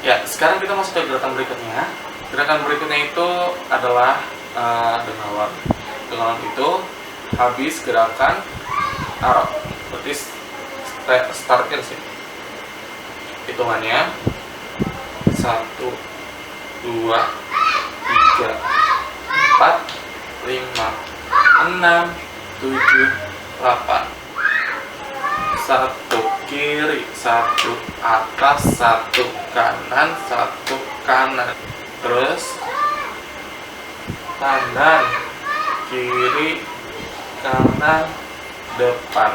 Ya, sekarang kita masuk ke gerakan berikutnya. Gerakan berikutnya itu adalah dengawan. Dengawan itu habis gerakan arok, berarti startnya sih. Hitungannya 1, 2, 3, 4, 5, 6, 7, 8. 1 kiri, 1 atas, 1 kanan, 1 kanan. Terus kanan, kiri, kanan, depan.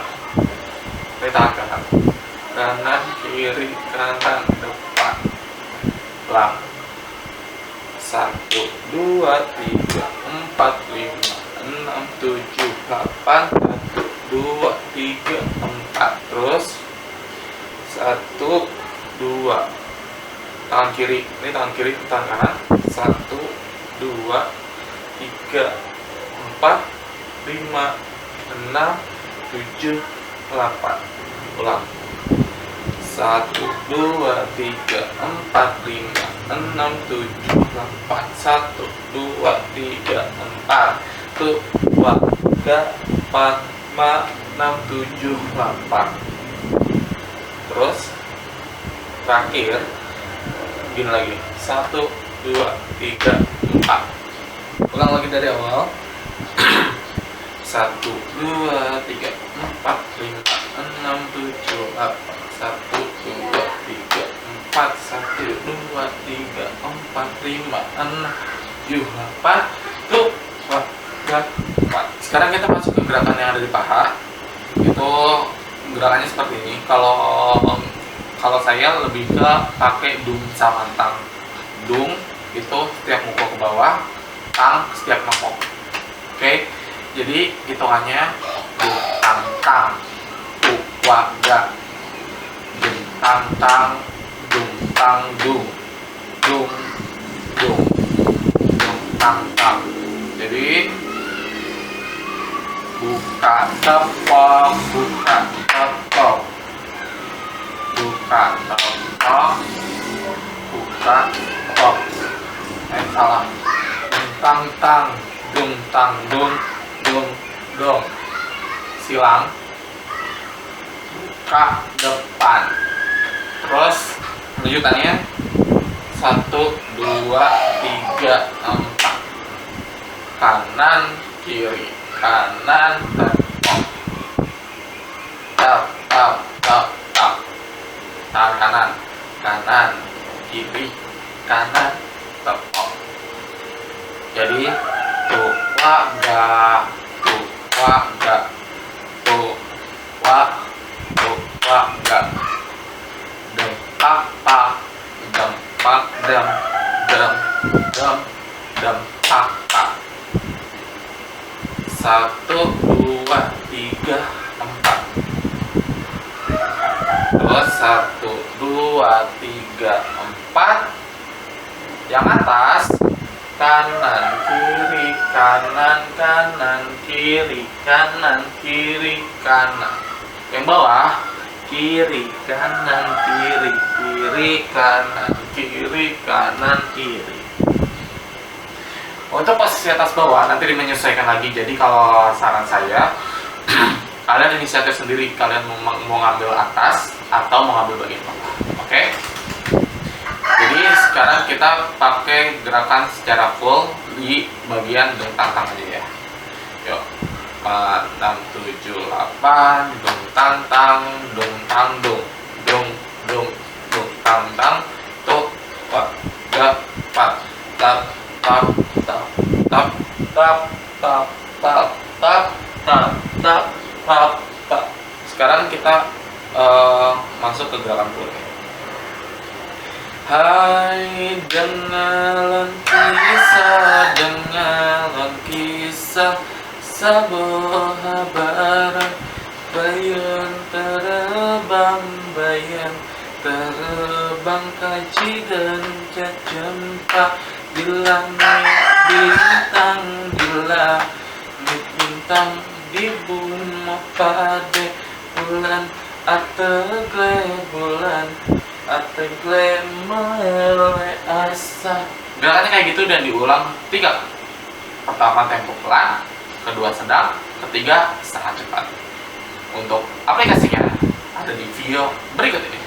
Kita angkat. Kanan, kiri, kanan, depan. Ulang. 1, 2, 3, 4, 5, 6, 7, 8. 1, 2, 3, 4. Terus 1, 2. Tangan kiri, ini tangan kiri, tangan kanan. 1, 2, 3, 4, 5, 6, 7, 8. Ulang. 1, 2, 3, 4, 5, 6, 7, 8. 1, 2, 3, 4. 1, 2, 3, 4, 5, 6, 7, 8. Terus terakhir gini lagi. 1, 2, 3, 4. Ulang lagi dari awal. 1, 2, 3, 4, 5, 6, 7, 8. 1, 2, 3, 4. 1, 2, 3, 4, 5, 6, 7, 8. 1, 2, 3, 4. Sekarang kita masuk ke gerakan yang ada di paha. Itu gerakannya seperti ini. Kalau saya lebih ke pakai dung sama tang. Dung itu setiap mukul ke bawah, tang setiap mangkok. Oke. Jadi hitungannya dung tang tang, tu wa ga, dung tang tang, dung tang dung, dung dung, dung tang tang. Jadi buka tepok, buka tepok, buka tepok, buka tepok. Salah. Dung tang tang, dung tang dung, dung dung. Silang. Buka depan. Terus lanjutannya 1, 2, 3, 4. Kanan, kiri, kanan, tepok. Tap, tap, tap, tap. Tangan kanan, kanan, kiri, kanan, tepok. Jadi tu wa ga, tu wa ga, tu wa ga. Dem pak pak, dem pak dem, dem dem, dem pak pak. 1, 2, 3, 4. Terus 1, 2, 3, 4. Yang atas kanan kiri kanan kanan kiri kanan kiri kanan. Yang bawah kiri kanan kiri kiri kanan kiri kanan kiri. Untuk posisi atas bawah nanti menyesuaikan lagi. Jadi kalau saran saya kalian inisiatif sendiri, kalian mau ngambil atas atau mau ngambil bagian bawah. Oke? Jadi sekarang kita pakai gerakan secara full di bagian dung tang tang aja ya. Yuk. 4, 6, 7, 8. Dung tang tang, dung tang dung, dung dung, dung tang tang. Tuh, 3, 4. Tap tap tap tap tap tap tap tap tap tap tap tap. Sekarang kita masuk ke gerakan full. Hai dengarkan kisah sebuah barat. Bayan terbang kaji dan cempa di langit bintang, di langit bintang, di bumi pada bulan ategle bulan ategle Caranya kayak gitu dan diulang 3 kali. Pertama tempo pelan, kedua sedang, ketiga sangat cepat. Untuk aplikasinya ada di video berikut ini.